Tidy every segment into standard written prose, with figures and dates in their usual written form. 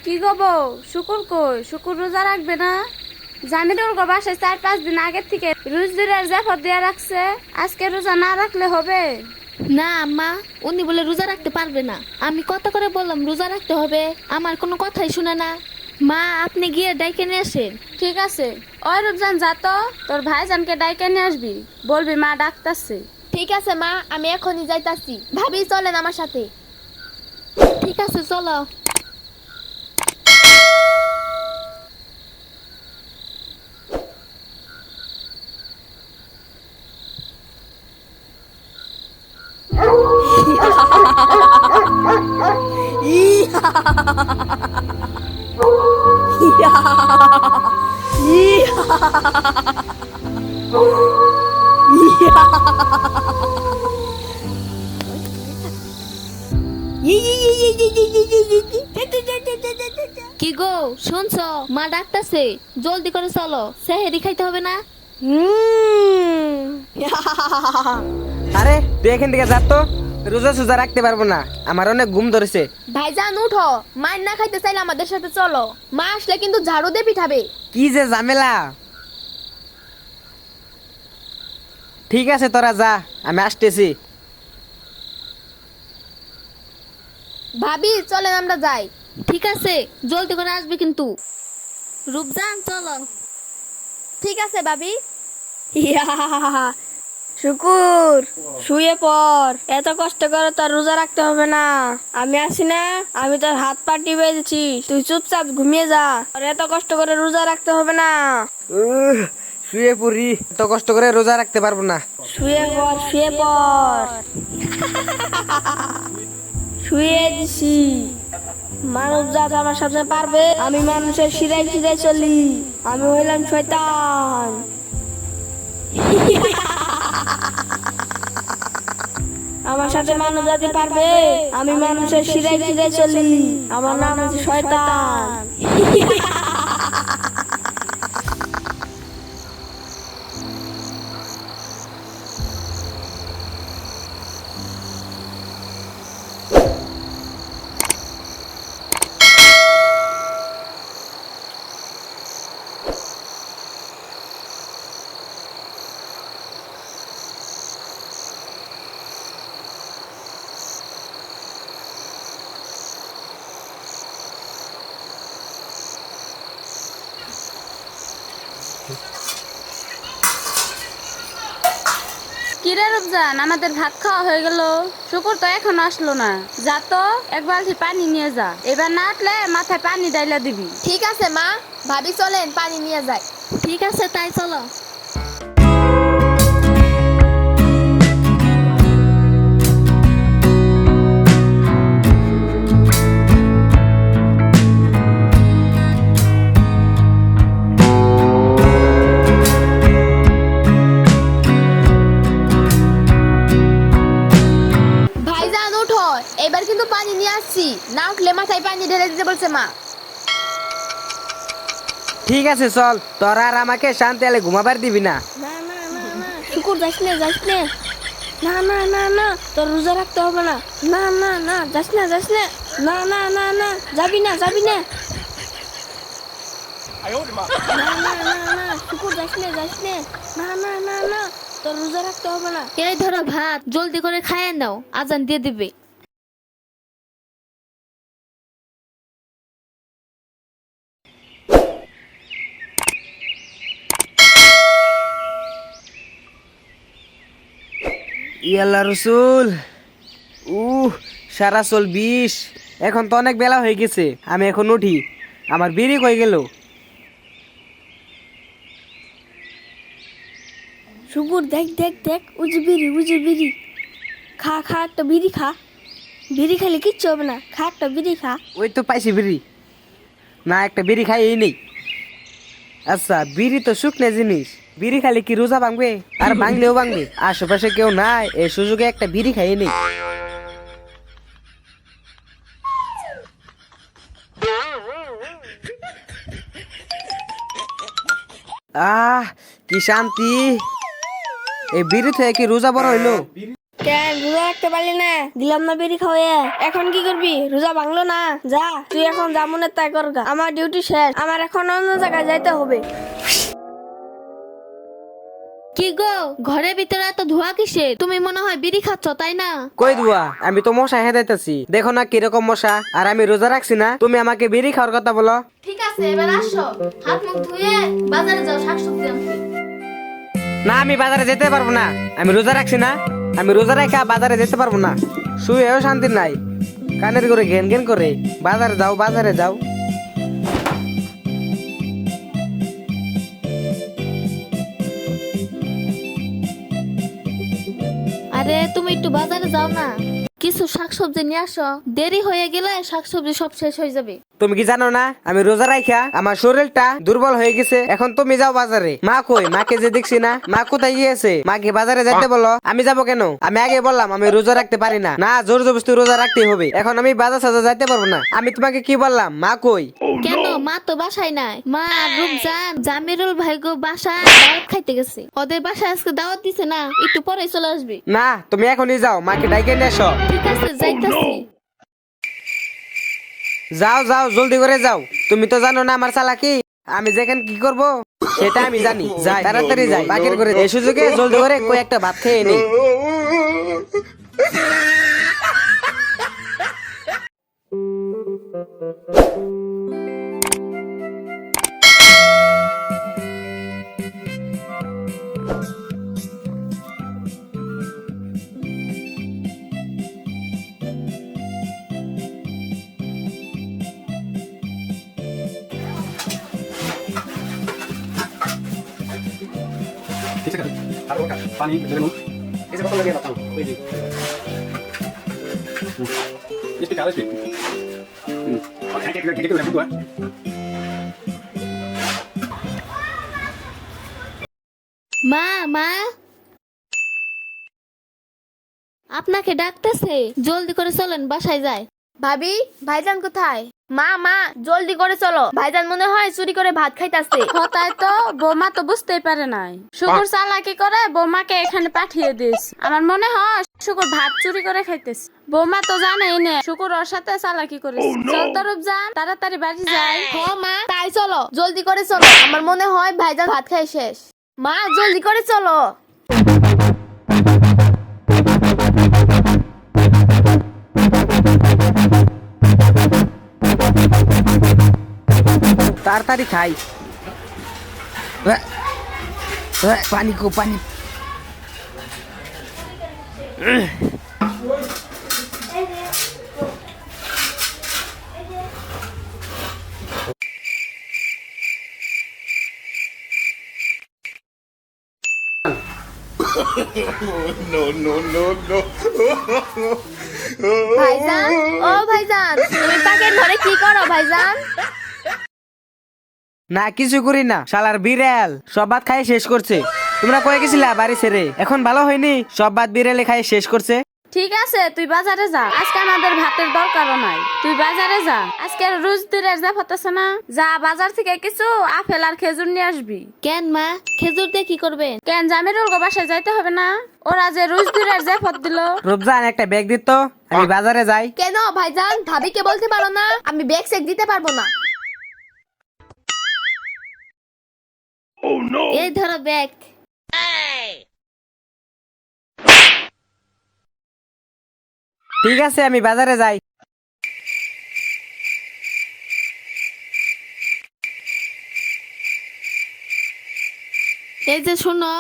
কি গো বউ, শুকুর কই? শুকুর রোজা রাখবে না? জামিরুল গো বাসায় 4-5 দিন আগের থেকে রুজদিরের জাফর দিয়া রাখছে, আজকে রোজা না রাখলে হবে? না আম্মা, উনি বলে রোজা রাখতে পারবে না। আমি কত করে বললাম রোজা রাখতে হবে, আমার কোনো কথাই শুনে না। মা, আপনি গিয়ে ডাইকে নিয়ে আসেন। ঠিক আছে, ওই রূপজান যা তো, তোর ভাইজানকে ডাইকে নিয়ে আসবি, বলবি মা ডাকতাছে। ঠিক আছে মা, আমি এখনই যাইতাছি। ভাবি চলেন আমার সাথে। ঠিক আছে, চলো। কি গো, শুনছো? মা ডাকতাছে, জলদি করে চলো, সেহেরি খাইতে হবে না? আরে তুই এখান থেকে যা তো, রোজা সোজা রাখতে পারবো না, আমার অনেক ঘুম ধরেছে। ভাইজান উঠো, মার না খাইতে চাইলে আমাদের সাথে চলো। মা আসলে কিন্তু ঝাড়ু দিয়ে পিঠাবে। কি যে ঝামেলা। ঠিক আছে তোরা যা, আমি আসতেছি। ভাবি চলেন আমরা যাই। ঠিক আছে, জলদি করে আসবে কিন্তু। রূপজান চলো। ঠিক আছে ভাবি। শুকুর, শুয়ে পড়, এত কষ্ট করে তোর রোজা রাখতে হবে না। আমি আছি না, আমি তোর হাত পা টিপে দিচ্ছি, তুই চুপচাপ ঘুমিয়ে যা, আর এত কষ্ট করে রোজা রাখতে হবে না। শুয়ে পড়ি, এত কষ্ট করে রোজা রাখতে পারবো না। শুয়ে পড়, শুয়ে পড়। শুয়ে দিছি। মানুষ জাত আমার সাথে পারবে? আমি মানুষের শিরায় শিরায় চলি, আমি হইলাম শয়তান। আমার সাথে মানব জাতি পারবে? আমি মানুষের শিরায় শিরায় চলি, আমার নাম হচ্ছে শয়তান। কিরে রূপজান, আমাদের ভাত খাওয়া হয়ে গেল, শুকুর তো এখনো আসলো না। যা তো, এক বালতি পানি নিয়ে যা, এবার না আসলে মাথায় পানি ডাইলা দিবি। ঠিক আছে মা, ভাবি চলেন পানি নিয়ে যাই। ঠিক আছে, তাই চলো। ভাইজান উঠো, এবার কিন্তু পানি নিয়ে আসছি, না উঠলে মাথায় পানি ঢেলে দিতে বলছে মা। ঠিক আছে চল, তোরা আর আমাকে শান্তি আলে ঘুমাবার দিবি না। না না না না, শুকুর যাস না, যাস না। না না না না, তোর রোজা রাখতে হবে না। না না না, যাস না, যাস না। না না না না, যাবি না, যাবি না। না না না না, শুকুর যাস না, যাস না। না না না না, তোর রোজা রাখতে হবে না। এই ধরো ভাত, জলদি করে খাইয়ে নাও, আজান দিয়ে দিবে। ইয়াল্লা রসুল, সারা চল 20, এখন তো অনেক বেলা হয়ে গেছে, আমি এখন উঠি। আমার বিড়ি কই গেল? শুকুর দেখ দেখ দেখ, উজি বিড়ি, উজি বিড়ি। খা খা, একটা বিড়ি খা। বিড়ি খেলে কিচ্ছু হবে না, খা একটা বিড়ি খা। ওই তো পাইছি বিড়ি, না একটা বিড়ি খাই এই নেই। আচ্ছা, বিড়ি তো শুকনো জিনিস, বিড়ি খালি কি রোজা ভাঙবে? আর ভাঙলেও ভাঙবে, আশেপাশে কেউ নাই, এই সুযোগে একটা বিড়ি খাই নেই। কি শান্তি, এই বিড়ি থেকে কি রোজা বড় হইলো? কেন রোজা রাখতে পারলি না? দিলাম না বিড়ি খাওয়াইয়া। এখন কি করবি? রোজা ভাঙলো না। যা তুই এখন যা মনে তাই কর গা। আমার ডিউটি শেষ, আমার এখন অন্য জায়গায় যাইতে হবে। কি গো, ঘরের ভিতরে এত ধোয়া কিসের? তুমি মনে হয় বিড়ি খাচ্ছ তাই না? কই দুয়া, আমি তো মশা হেদাইতেছি, দেখো না কিরকম মশা। আর আমি রোজা রাখছি না, তুমি আমাকে বিড়ি খাওয়ার কথা বলো। ঠিক আছে, এবার আসো, হাত মুখ ধুয়ে বাজারে যাও শাকসবজি আনতে। না, আমি বাজারে যেতে পারবো না, আমি রোজা রাখছি না। আমি রোজা রেখা বাজারে যেতে পারবো না। শুয়েও শান্তি নাই, কানের করে ঘেন ঘেন করে। বাজারে যাও, বাজারে যাও। আরে তুমি একটু বাজারে যাও না, কিছু শাকসবজি নিয়ে আসো। দেরি হয়ে গেলে শাকসবজি সব শেষ হয়ে যাবে। তুমি কি জানো না আমি রোজা রাখা আমার শরীরটা দুর্বল হয়ে গেছে? এখন তুমি যাও বাজারে। মা কই? মাকে যে দেখছি না, মা কোথায় গিয়েছে? মাকে বাজারে যেতে বলো। আমি যাব কেন? আমি আগে বললাম আমি রোজা রাখতে পারি না। না, জোর জবরদস্তি রোজা রাখতে হবে। এখন আমি বাজার সাজা যাইতে পারবো না। আমি তোমাকে কি বললাম? মা কই? কেন, মা তো বাসায় নাই। মা আর রূপজান জামিরুল ভাই গো বাসায় দাওয়াত খাইতে গেছে। ওদের বাসায় আজকে দাওয়াত দিছে না, একটু পরে চলে আসবে। না, তুমি এখনই যাও, মাকে ডাইকে নিয়ে এসো। ঠিক আছে, যাইতাছি। যাও যাও, জলদি করে যাও। তুমি তো জানো না আমার চালাকি। আমি যেখানে কি করব সেটা আমি জানি। যাই, তাড়াতাড়ি যাই, বাকির করে এই সুযোগে জলদি করে কয়েকটা ভাত খেয়ে নেই। ঠিক আছে, আর ওটা পানি দেবেন। এই যে বোতল লাগিয়ে দাও, ওই যে একটু কালো একটু ঘেঁটে রাখুন তো। মা, মা আপনাকে ডাকতেছে, জলদি করে চলেন, বাসায় যায়। ভাবি, ভাইজান কোথায়? মা মা, জলদি করে চলো, ভাইজান মনে হয় চুরি করে ভাত খাইতাছে। তাই তো, বৌমা তো বুঝতেই পারে নাই। শুকুর চালাকি করে বৌমাকে এখানে পাঠিয়ে দিস। আমার মনে হয় শুকুর ভাত চুরি করে খাইতেছে। বৌমা তো জানেই না শুকুর ওর সাথে চালাকি করেছে। চল তো রূপজান, তাড়াতাড়ি বাড়ি যাই। হ মা, তাই চলো, জলদি করে চলো। আমার মনে হয় ভাইজান ভাত খাই শেষ। মা, জলদি করে চলো। তাড়াতাড়ি খাই। পানি কো, পানি। ভাইজান, ও ভাইজান, তুমি পাকের ঘরে কি করো ভাইজান? না, কিছু করি না। শালার বিড়াল সব ভাত খাই শেষ করছে। তোমরা কয়ে গেছিলা বাড়ি ছেড়ে? এখন ভালো হয়নি? সব ভাত বিড়ালে খাই শেষ করছে। ঠিক আছে, তুই বাজারে যা, আজকে আমাদের ভাতের দরকারও নাই। তুই বাজারে যা, আজকে রোজদিরের যা আছে না, যা বাজার থেকে কিছু আপেল আর খেজুর নিয়ে আসবি। কেন মা, খেজুর দিয়ে কি করবেন? কেন, জামিরুল গো বাসায় যাইতে হবে না? ওরা যে রোজদিরের যা দিল। রূপজান, একটা ব্যাগ দিত, আমি বাজারে যাই। কেন ভাইজান, ভাবিকে বলতে পারো না আমি ব্যাগ চেক দিতে পারবো না? এই ধরো ব্যাগ। ঠিক আছে, আমি বাজারে যাই। এই যে শোনো,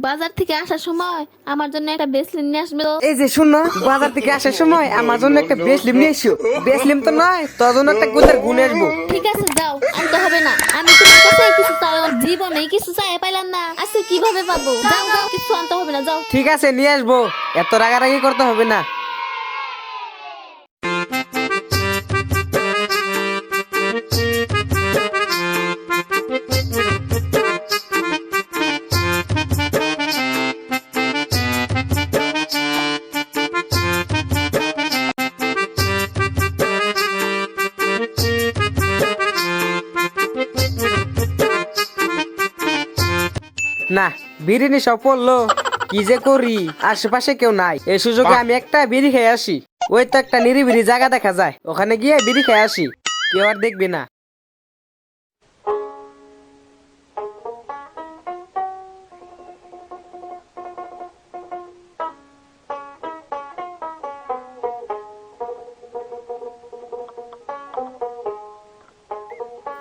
বাজার থেকে আসার সময় আমার জন্য একটা ব্রেসলেট নিয়ে আসবে তো। এই যে শুনো, বাজার থেকে আসার সময় আমার জন্য একটা বেসলিম নিয়ে এসো। বেসলিম তো নয়, তোর জন্য একটা গোদের গুণ আসবো। ঠিক আছে, যাও, আনতে হবে না। আমি তোমার কাছে কিছু চাই, জীবনে কিছু চাই পাইলাম না, আজকে কিভাবে পাবো? যাও যাও, কিছু আনতে হবে না, যাও। ঠিক আছে, নিয়ে আসবো। এত রাগারাগি করতে হবে না। না, বিরিয়ানি সব পড়লো, কি যে করি, আশেপাশে কেউ নাই, এই সুযোগে আমি একটা বিড়ি খেয়ে আসি। ওই তো একটা নিরিবিড়ি জায়গা দেখা যায়, ওখানে গিয়ে বিড়ি খেয়ে আসি, কেউ আর দেখবি না।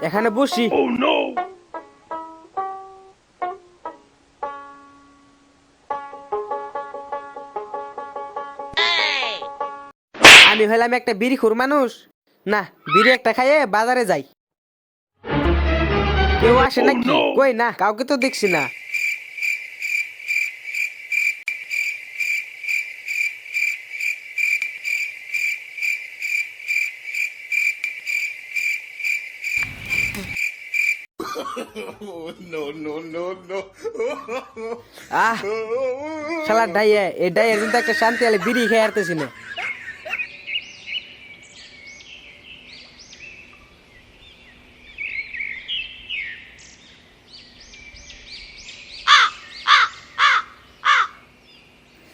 এখানে বসি। আমি হলাম একটা বিড়িখোর মানুষ, না বিড়ি একটা খাইয়ে বাজারে যাই। কেউ আসে নাকি? কই না, কাউকে তো দেখছি না। আহ শালা ডাইয়ে, এই ডাইয়ের কিন্তু একটা শান্তি আলে বিড়ি খেয়ে আসতেছি না।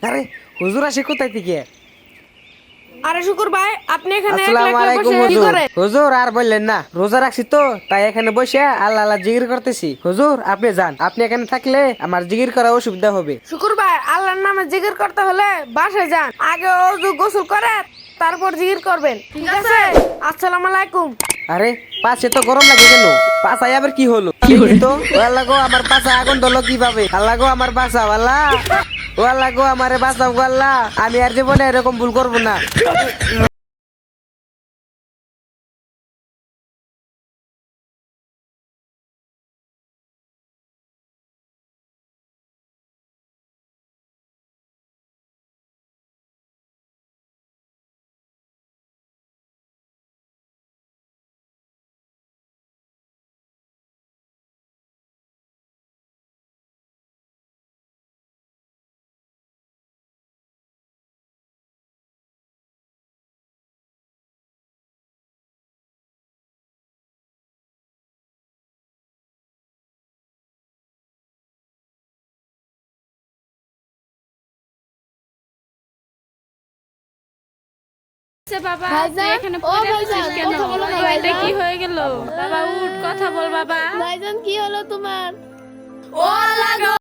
আরে হুজুর আসে কোথায় থেকে? আরে শুকুর ভাই, আপনি এখানে একলা আসসালামু একলা আলাইকুম বসে কি হুজুর। করেন? হুজুর আর বললেন না, রোজা রাখছি তো তাই এখানে বসে আল্লাহ আল্লাহ জিকির করতেছি। হুজুর আপনি যান, আপনি এখানে থাকলে আমার জিকির করা অসুবিধা হবে। শুকুর ভাই, আল্লাহর নামে জিকির করতে হলে বাসায় যান, আগে ওযু গোসল করে তারপর জিকির করবেন, ঠিক আছে? আসসালামু আলাইকুম। আরে পাশে তো গরম লাগে কেন? পাশায় আবার কি হলো? তো ও আল্লাহ গো, আমার পাশা আগুন ধরলো কিভাবে? আল্লাহ গো আমার বাঁচাও আল্লাহ, ও আল্লাহ গো আমারে বাঁচাও গো আল্লাহ, আমি আর জীবনে এরকম ভুল করবো না। বাবা ভাইজান, তুই এখানে ও পড়ে ভাইজান, আছিস কেন? কথা বলো না, এটা ভাইজান। কি হয়ে গেল? বাবা উঠ, কথা বল বাবা। ভাইজান কি হলো তোমার? ও আল্লাহ গো,